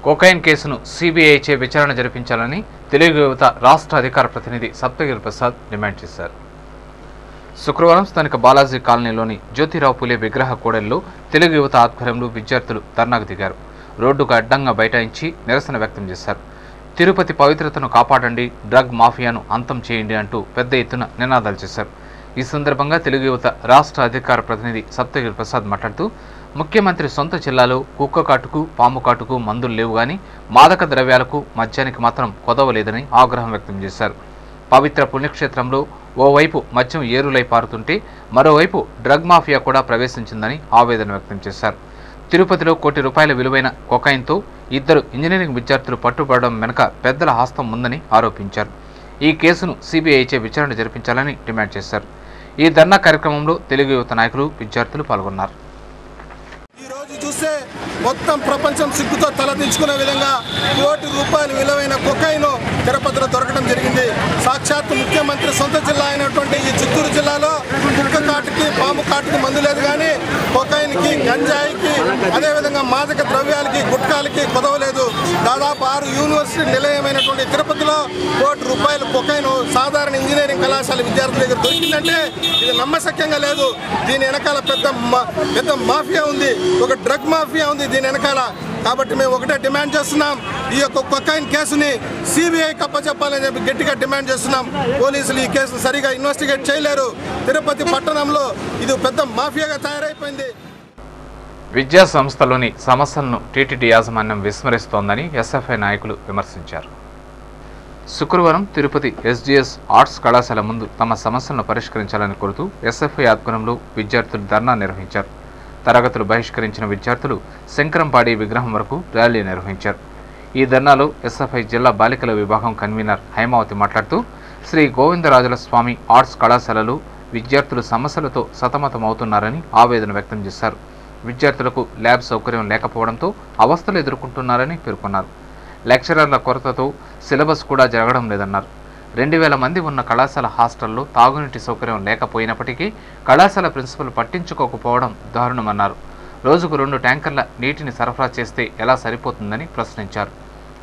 కొకైన్ కేసును సిబిఐచే విచారణ జరిపించాలని తెలుగు యువత రాష్ట్ర అధికార ప్రతినిధి సప్తగిరి ప్రసాద్ డిమాండ్ చేశారు. శుక్రవారం స్థానిక బాలాజీ కాలనీలోని జ్యోతిరావు పూలే విగ్రహ కూడలిలో తెలుగు యువత ఆధ్వర్యంలో విద్యార్థులు ధర్నాకు దిగారు. రోడ్డుకు అడ్డంగా బైఠాయించి నిరసన వ్యక్తం చేశారు. తిరుపతి పవిత్రతను కాపాడండి, డ్రగ్ మాఫియాను అంతం చేయండి అంటూ పెద్ద ఎత్తున నినాదాలు చేశారు. ఈ సందర్భంగా తెలుగు యువత రాష్ట్ర అధికార ప్రతినిధి సప్తగిరి ప్రసాద్ మాట్లాడుతూ ముఖ్యమంత్రి సొంత జిల్లాలో కుక్క కాటుకు, పాము కాటుకు మందులు లేవు గాని మాదక ద్రవ్యాలకు, మద్యానికి మాత్రం కొదవలేదని ఆగ్రహం వ్యక్తం చేశారు. పవిత్ర పుణ్యక్షేత్రంలో ఓవైపు మద్యం ఏరులై పారుతుంటే మరోవైపు డ్రగ్ మాఫియా కూడా ప్రవేశించిందని ఆవేదన వ్యక్తం చేశారు. తిరుపతిలో ₹1 కోటి విలువైన కొకైన్తో 2 ఇంజనీరింగ్ విద్యార్థులు పట్టుబడడం వెనుక పెద్దల హస్తం ఉందని ఆరోపించారు. ఈ కేసును సిబిఐచే విచారణ జరిపించాలని డిమాండ్ చేశారు. ఈ ధర్నా కార్యక్రమంలో తెలుగు యువత నాయకులు, విద్యార్థులు పాల్గొన్నారు. చూస్తే మొత్తం ప్రపంచం సిగ్గుతో తలదించుకునే విధంగా ₹1 కోటి విలువైన కొకైన్ తిరుపతిలో దొరకడం జరిగింది. సాక్షాత్ ముఖ్యమంత్రి సొంత జిల్లా అయినటువంటి ఈ చిత్తూరు జిల్లాలో కుక్క కాటుకి, పాము కాటుకి మందు లేదు కానీ కొకైన్కి, గంజాయికి, అదేవిధంగా మాదక ద్రవ్యాలకి, గుట్కాలకి కొదవలేదు. దాదాపు 6 యూనివర్సిటీ నిలయమైనటువంటి తిరుపతిలో ₹1 కోటి కొకైన్ సాధారణ ఇంజనీరింగ్ కళాశాల విద్యార్థుల దగ్గర దొరికిందంటే ఇది నమ్మశక్యంగా లేదు. దీని వెనకాల పెద్ద మాఫియా ఉంది, ఒక డ్రగ్ మాఫియా ఉంది దీని వెనకాల. కాబట్టి మేము ఒకటే డిమాండ్ చేస్తున్నాం, ఈ యొక్క కొకైన్ కేసుని సిబిఐకి అప్పచెప్పాలని చెప్పి గట్టిగా డిమాండ్ చేస్తున్నాం. పోలీసులు ఈ కేసును సరిగా ఇన్వెస్టిగేట్ చేయలేరు. తిరుపతి పట్టణంలో ఇది పెద్ద మాఫియాగా తయారైపోయింది. విద్యా సంస్థలోని సమస్యలను టీటీడీ యాజమాన్యం విస్మరిస్తోందని ఎస్ఎఫ్ఐ నాయకులు విమర్శించారు. శుక్రవారం తిరుపతి ఎస్జీఎస్ ఆర్ట్స్ కళాశాల ముందు తమ సమస్యలను పరిష్కరించాలని కోరుతూ ఎస్ఎఫ్ఐ ఆధ్వర్యంలో విద్యార్థులు ధర్నా నిర్వహించారు. తరగతులు బహిష్కరించిన విద్యార్థులు శంకరంపాడి విగ్రహం వరకు ర్యాలీ నిర్వహించారు. ఈ ధర్నాలో ఎస్ఎఫ్ఐ జిల్లా బాలికల విభాగం కన్వీనర్ హైమావతి మాట్లాడుతూ శ్రీ గోవిందరాజుల స్వామి ఆర్ట్స్ కళాశాలలో విద్యార్థులు సమస్యలతో సతమతమవుతున్నారని ఆవేదన వ్యక్తం చేశారు. విద్యార్థులకు ల్యాబ్ సౌకర్యం లేకపోవడంతో అవస్థలు ఎదుర్కొంటున్నారని పేర్కొన్నారు. లెక్చరర్ల కొరతతో సిలబస్ కూడా జరగడం లేదన్నారు. 2000 మంది ఉన్న కళాశాల హాస్టల్లో తాగునీటి సౌకర్యం లేకపోయినప్పటికీ కళాశాల ప్రిన్సిపల్ పట్టించుకోకపోవడం దారుణమన్నారు. రోజుకు 2 ట్యాంకర్ల నీటిని సరఫరా చేస్తే ఎలా సరిపోతుందని ప్రశ్నించారు.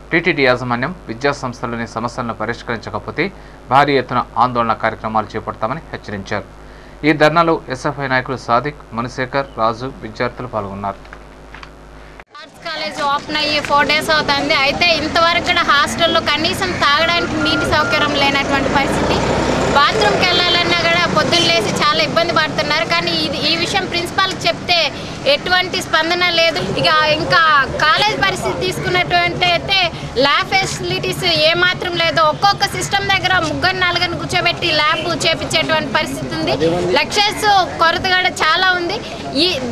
టీటీడీ యాజమాన్యం విద్యాసంస్థలోని సమస్యలను పరిష్కరించకపోతే భారీ ఎత్తున ఆందోళన కార్యక్రమాలు చేపడతామని హెచ్చరించారు. ఈ ధర్నాలో ఎస్ఎఫ్ఐ నాయకులు సాదిక్, మణిశేఖర్, రాజు విద్యార్థులు పాల్గొన్నారు. ఆర్ట్స్ కాలేజ్ ఓపెన్ అయ్యి 4 days అవుతుంది. అయితే ఇంతవరకు కూడా హాస్టల్లో కనీసం తాగడానికి నీటి సౌకర్యం లేనటువంటి పరిస్థితి. బాత్రూమ్కి వెళ్ళాలన్నా కూడా పొద్దున్న లేసి చాలా ఇబ్బంది పడుతున్నారు. కానీ ఈ విషయం ప్రిన్సిపాల్కి చెప్తే ఎటువంటి స్పందన లేదు. ఇంకా కాలేజ్ పరిస్థితి తీసుకున్నటువంటి అయితే ల్యాబ్ ఫెసిలిటీస్ ఏమాత్రం లేదు. ఒక్కొక్క సిస్టమ్ దగ్గర 3-4 కూర్చోబెట్టి ల్యాబ్ చేపించేటువంటి పరిస్థితి ఉంది. లెక్చర్స్ కొరత కూడా చాలా ఉంది.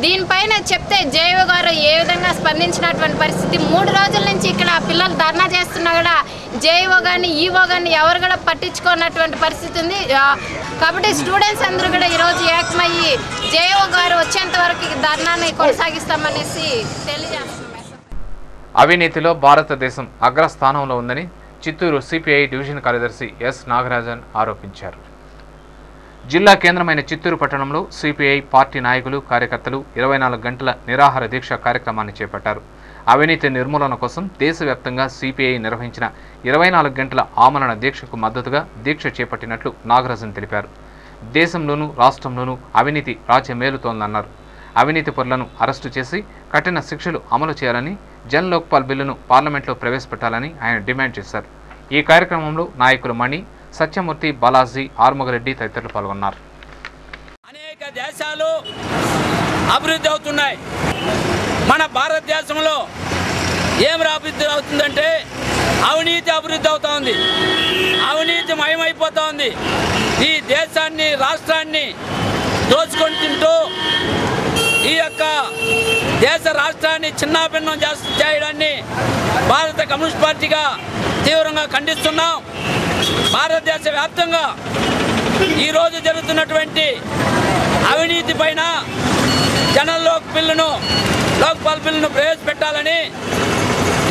దీనిపైన చెప్తే జేఓ గారు ఏ విధంగా స్పందించినటువంటి పరిస్థితి. 3 రోజుల నుంచి ఇక్కడ పిల్లలు ధర్నా చేస్తున్నా కూడా జేఓ కానీ ఈఓ కానీ ఎవరు కూడా పట్టించుకున్నటువంటి పరిస్థితి ఉంది. కాబట్టి స్టూడెంట్స్ అందరూ కూడా ఈరోజు ఏకమయ్యి జేఓ గారు వచ్చేంత వరకు ధర్నాన్ని కొనసాగిస్తామనేసి తెలియజేస్తున్నాం. అవినీతిలో భారతదేశం అగ్రస్థానంలో ఉందని చిత్తూరు సిపిఐ డివిజన్ కార్యదర్శి ఎస్ నాగరాజన్ ఆరోపించారు. జిల్లా కేంద్రమైన చిత్తూరు పట్టణంలో సిపిఐ పార్టీ నాయకులు, కార్యకర్తలు 24 గంటల నిరాహార దీక్ష కార్యక్రమాన్ని చేపట్టారు. అవినీతి నిర్మూలన కోసం దేశవ్యాప్తంగా సిపిఐ నిర్వహించిన 24 గంటల ఆమరణ దీక్షకు మద్దతుగా దీక్ష చేపట్టినట్లు నాగరాజన్ తెలిపారు. దేశంలోనూ రాష్ట్రంలోనూ అవినీతి రాజ్యమేలుతోందన్నారు. అవినీతి పరులను అరెస్టు చేసి కఠిన శిక్షలు అమలు చేయాలని, జన్ లోక్పాల్ బిల్లును పార్లమెంట్లో ప్రవేశపెట్టాలని ఆయన డిమాండ్ చేశారు. ఈ కార్యక్రమంలో నాయకులు మణి, సత్యమూర్తి, బాలాజీ, ఆర్మగరెడ్డి తదితరులు పాల్గొన్నారు. అనేక దేశాలు అభివృద్ధి అవుతున్నాయి. మన భారతదేశంలో ఏం అభివృద్ధి అవుతుందంటే అవినీతి అభివృద్ధి అవుతా ఉంది. అవినీతి మయమైపోతా ఉంది. ఈ దేశాన్ని, రాష్ట్రాన్ని దోచుకొని తింటూ ఈ యొక్క దేశ రాష్ట్రాన్ని చిన్నాభిన్నం చేయడాన్ని భారత కమ్యూనిస్ట్ పార్టీగా తీవ్రంగా ఖండిస్తున్నాం. భారతదేశ వ్యాప్తంగా ఈరోజు జరుగుతున్నటువంటి అవినీతి పైన జనరల్ లోక్పాల్ బిల్లును ప్రవేశపెట్టాలని,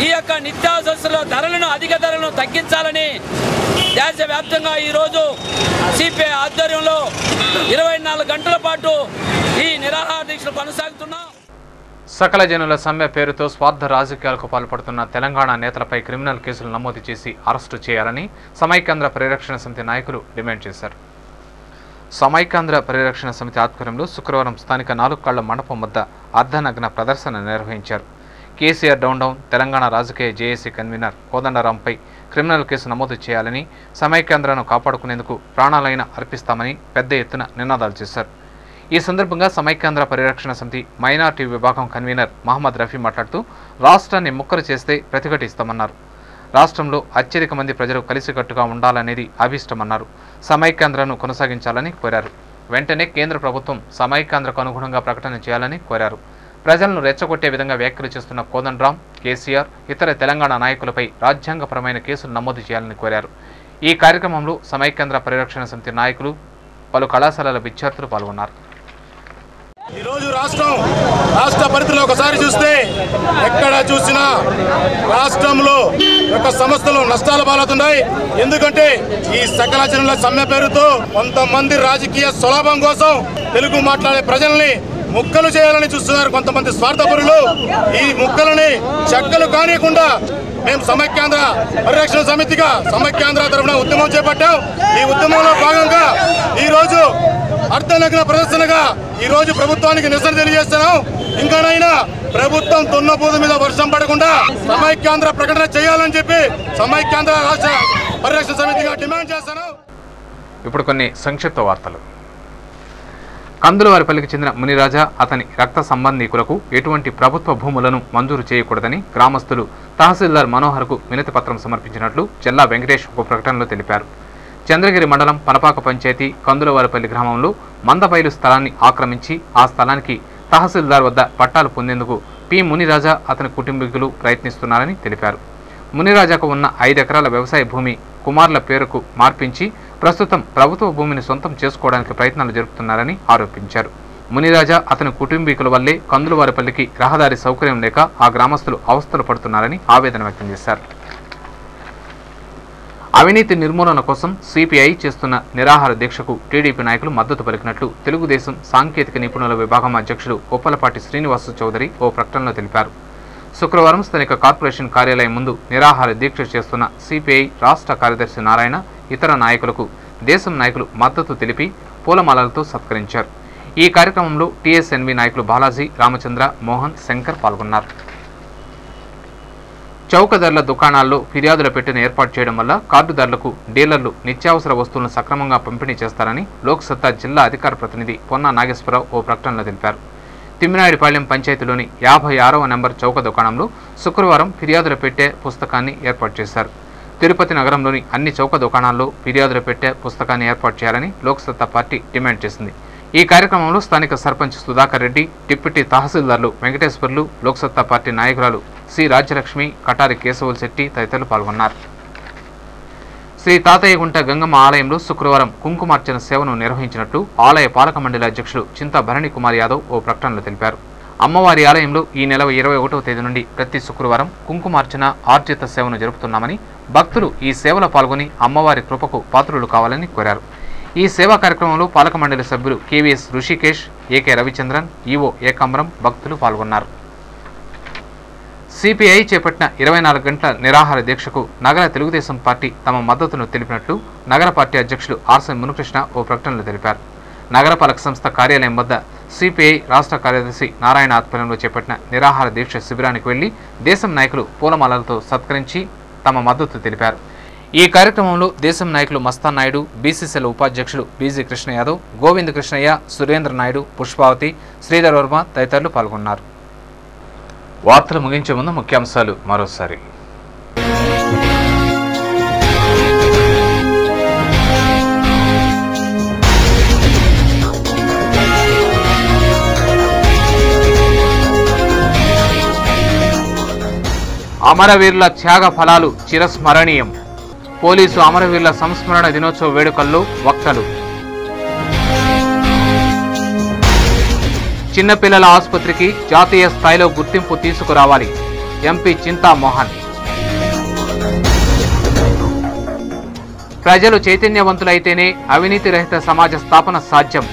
ఈ యొక్క నిత్యావసర ధరలను, అధిక ధరలను తగ్గించాలని దేశవ్యాప్తంగా ఈరోజు సిపిఐ ఆధ్వర్యంలో 24 గంటల పాటు ఈ నిరాహార దీక్షలు కొనసాగుతున్నాం. సకల జనుల సమ్మె పేరుతో స్వార్థ రాజకీయాలకు పాల్పడుతున్న తెలంగాణ నేతలపై క్రిమినల్ కేసులు నమోదు చేసి అరెస్టు చేయాలని సమైక్యాంధ్ర పరిరక్షణ సమితి నాయకులు డిమాండ్ చేశారు. సమైక్యాంధ్ర పరిరక్షణ సమితి ఆధ్వర్యంలో శుక్రవారం స్థానిక 4 కాళ్ల మండపం వద్ద అర్ధనగ్న ప్రదర్శన నిర్వహించారు. కేసీఆర్ డౌన్ తెలంగాణ రాజకీయ జేఏసీ కన్వీనర్ కోదండరాంపై క్రిమినల్ కేసు నమోదు చేయాలని, సమైక్యాంధ్రను కాపాడుకునేందుకు ప్రాణాలైనా అర్పిస్తామని పెద్ద ఎత్తున నినాదాలు చేశారు. ఈ సందర్భంగా సమైక్యాంధ్ర పరిరక్షణ సమితి మైనార్టీ విభాగం కన్వీనర్ మహమ్మద్ రఫీ మాట్లాడుతూ రాష్ట్రాన్ని ముక్కలు చేస్తే ప్రతిఘటిస్తామన్నారు. రాష్ట్రంలో అత్యధిక మంది ప్రజలు కలిసికట్టుగా ఉండాలనేది అభీష్టమన్నారు. సమైక్యాంధ్రను కొనసాగించాలని కోరారు. వెంటనే కేంద్ర ప్రభుత్వం సమైక్యాంధ్రకు అనుగుణంగా ప్రకటన చేయాలని కోరారు. ప్రజలను రెచ్చగొట్టే విధంగా వ్యాఖ్యలు చేస్తున్న కోదండరాం, కేసీఆర్, ఇతర తెలంగాణ నాయకులపై రాజ్యాంగపరమైన కేసులు నమోదు చేయాలని కోరారు. ఈ కార్యక్రమంలో సమైక్యాంధ్ర పరిరక్షణ సమితి నాయకులు, పలు కళాశాలల విద్యార్థులు పాల్గొన్నారు. ఈరోజు రాష్ట్ర పరిధిలో ఒకసారి చూస్తే ఎక్కడ చూసినా రాష్ట్రంలో ఒక సంస్థలు నష్టాలు పాలవుతున్నాయి. ఎందుకంటే ఈ సకల జనుల సమ్మె పేరుతో కొంతమంది రాజకీయ స్వలాభం కోసం తెలుగు మాట్లాడే ప్రజల్ని ముక్కలు చేయాలని చూస్తున్నారు కొంతమంది స్వార్థపరులు. ఈ ముక్కలని చెక్కలు కానియకుండా మేము సమైక్యాంధ్ర పరిరక్షణ సమితిగా సమైక్యాంధ్ర తరఫున ఉద్యమం చేపట్టాం. ఈ ఉద్యమంలో భాగంగా ఈరోజు అర్ధనగ్న ప్రదర్శనగా ఈరోజు ప్రభుత్వానికి నిరసన తెలియజేస్తున్నాం. ఇంకానైనా ప్రభుత్వం దున్నపోతు మీద వర్షం పడకుండా సమైక్యాంధ్ర ప్రకటన చేయాలని చెప్పి సమైక్యాంధ్ర రాష్ట్ర పరిరక్షణ సమితిగా డిమాండ్ చేస్తున్నాం. ఇప్పుడు కొన్ని సంక్షిప్త వార్తలు. కందులవారిపల్లికి చెందిన మునిరాజా అతని రక్త సంబంధీకులకు ఎటువంటి ప్రభుత్వ భూములను మంజూరు చేయకూడదని గ్రామస్తులు తహసీల్దార్ మనోహర్కు వినతి పత్రం సమర్పించినట్లు చెల్లా వెంకటేష్ ఒక ప్రకటనలో తెలిపారు. చంద్రగిరి మండలం పనపాక పంచాయతీ కందులవారిపల్లి గ్రామంలో మందబైలు స్థలాన్ని ఆక్రమించి ఆ స్థలానికి తహసీల్దార్ వద్ద పట్టాలు పొందేందుకు పి మునిరాజా అతని కుటుంబీకులు ప్రయత్నిస్తున్నారని తెలిపారు. మునిరాజాకు ఉన్న 5 ఎకరాల వ్యవసాయ భూమి కుమారుల పేరుకు మార్పించి ప్రస్తుతం ప్రభుత్వ భూమిని సొంతం చేసుకోవడానికి ప్రయత్నాలు జరుపుతున్నారని ఆరోపించారు. మునిరాజా అతని కుటుంబీకుల వల్లే కందులవారిపల్లికి రహదారి సౌకర్యం లేక ఆ గ్రామస్తులు అవస్థలు పడుతున్నారని ఆవేదన వ్యక్తం చేశారు. అవినీతి నిర్మూలన కోసం సిపిఐ చేస్తున్న నిరాహార దీక్షకు టీడీపీ నాయకులు మద్దతు పలికినట్లు తెలుగుదేశం సాంకేతిక నిపుణుల విభాగం అధ్యక్షుడు ఉప్పలపాటి శ్రీనివాస చౌదరి ఓ ప్రకటనలో తెలిపారు. శుక్రవారం స్థానిక కార్పొరేషన్ కార్యాలయం ముందు నిరాహార దీక్ష చేస్తున్న సిపిఐ రాష్ట్ర కార్యదర్శి నారాయణ ఇతర నాయకులకు దేశం నాయకులు మద్దతు తెలిపి పూలమాలలతో సత్కరించారు. ఈ కార్యక్రమంలో టీఎస్ఎన్వి నాయకులు బాలాజీ, రామచంద్ర, మోహన్, శంకర్ పాల్గొన్నారు. చౌకధరల దుకాణాల్లో ఫిర్యాదుల పెట్టెను ఏర్పాటు చేయడం వల్ల కార్డుదారులకు డీలర్లు నిత్యావసర వస్తువులను సక్రమంగా పంపిణీ చేస్తారని లోక్సత్తా జిల్లా అధికార ప్రతినిధి పొన్నా నాగేశ్వరరావు ఓ ప్రకటనలో తెలిపారు. తిమ్మినాయుడిపాలెం పంచాయతీలోని 56వ నెంబర్ చౌక దుకాణంలో శుక్రవారం ఫిర్యాదుల పెట్టె పుస్తకాన్ని ఏర్పాటు చేశారు. తిరుపతి నగరంలోని అన్ని చౌక దుకాణాల్లో ఫిర్యాదుల పెట్టె పుస్తకాన్ని ఏర్పాటు చేయాలని లోక్సత్తా పార్టీ డిమాండ్ చేసింది. ఈ కార్యక్రమంలో స్థానిక సర్పంచ్ సుధాకర్ రెడ్డి, డిప్యూటీ తహసీల్దార్లు వెంకటేశ్వర్లు, లోక్సత్తా పార్టీ నాయకురాలు సి రాజ్యలక్ష్మి, కటారి కేశవుల శెట్టి తదితరులు పాల్గొన్నారు. శ్రీ తాతయ్యగుంట గంగమ్మ ఆలయంలో శుక్రవారం కుంకుమార్చన సేవను నిర్వహించినట్లు ఆలయ పాలక మండలి అధ్యక్షుడు చింతా భరణి కుమార్ యాదవ్ ఓ ప్రకటనలో తెలిపారు. అమ్మవారి ఆలయంలో ఈ నెల 21వ తేదీ నుండి ప్రతి శుక్రవారం కుంకుమార్చన ఆర్జిత సేవను జరుపుతున్నామని, భక్తులు ఈ సేవలో పాల్గొని అమ్మవారి కృపకు పాత్రులు కావాలని కోరారు. ఈ సేవా కార్యక్రమంలో పాలక మండలి సభ్యులు KVS Rishikesh, AK Ravichandran, EO Ekambaram భక్తులు పాల్గొన్నారు. సిపిఐ చేపట్టిన 24 గంటల నిరాహార దీక్షకు నగర తెలుగుదేశం పార్టీ తమ మద్దతును తెలిపినట్లు నగర పార్టీ అధ్యక్షులు ఆర్సీ మునుకృష్ణ ఓ ప్రకటనలో తెలిపారు. నగరపాలక సంస్థ కార్యాలయం వద్ద సిపిఐ రాష్ట్ర కార్యదర్శి నారాయణ ఆధ్వర్యంలో చేపట్టిన నిరాహార దీక్ష శిబిరానికి వెళ్లి దేశం నాయకులు పూలమాలలతో సత్కరించి తమ మద్దతు తెలిపారు. ఈ కార్యక్రమంలో దేశం నాయకులు మస్తాన్ నాయుడు, బీసీసీఎల్ ఉపాధ్యక్షులు బీజీ కృష్ణ యాదవ్, గోవింద్ కృష్ణయ్య, సురేంద్ర నాయుడు, పుష్పావతి, శ్రీధర్ వర్మ తదితరులు పాల్గొన్నారు. వార్తలు ముగించే ముందు ముఖ్యాంశాలు మరోసారి. అమరవీరుల త్యాగ ఫలాలు చిరస్మరణీయం. పోలీసు అమరవీరుల సంస్మరణ దినోత్సవ వేడుకల్లో వక్తలు. చిన్నపిల్లల ఆసుపత్రికి జాతీయ స్థాయిలో గుర్తింపు తీసుకురావాలి. ఎంపీ చింతా మోహన్. ప్రజలు చైతన్యవంతులైతేనే అవినీతి రహిత సమాజ స్థాపన సాధ్యం.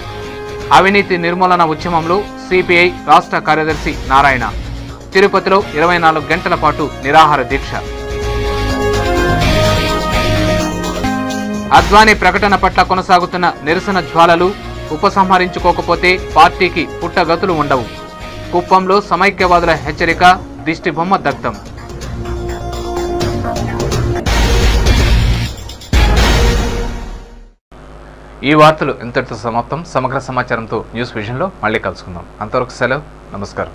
అవినీతి నిర్మూలన ఉద్యమంలో సిపిఐ రాష్ట్ర కార్యదర్శి నారాయణ. తిరుపతిలో 24 గంటల పాటు నిరాహార దీక్ష. అద్వానీ ప్రకటన పట్ల కొనసాగుతున్న నిరసన జ్వాలలు ఉపసంహరించుకోకపోతే పార్టీకి పుట్టగతులు ఉండవు. కుప్పంలో సమైక్యవాదుల హెచ్చరిక, దిష్టి బొమ్మ దగ్ధం. ఈ వార్తలు ఇంతటితో సమాప్తం. సమగ్ర సమాచారంతో న్యూస్ విజన్లో మళ్ళీ కలుసుకుందాం. అంతవరకు సెలవు. నమస్కారం.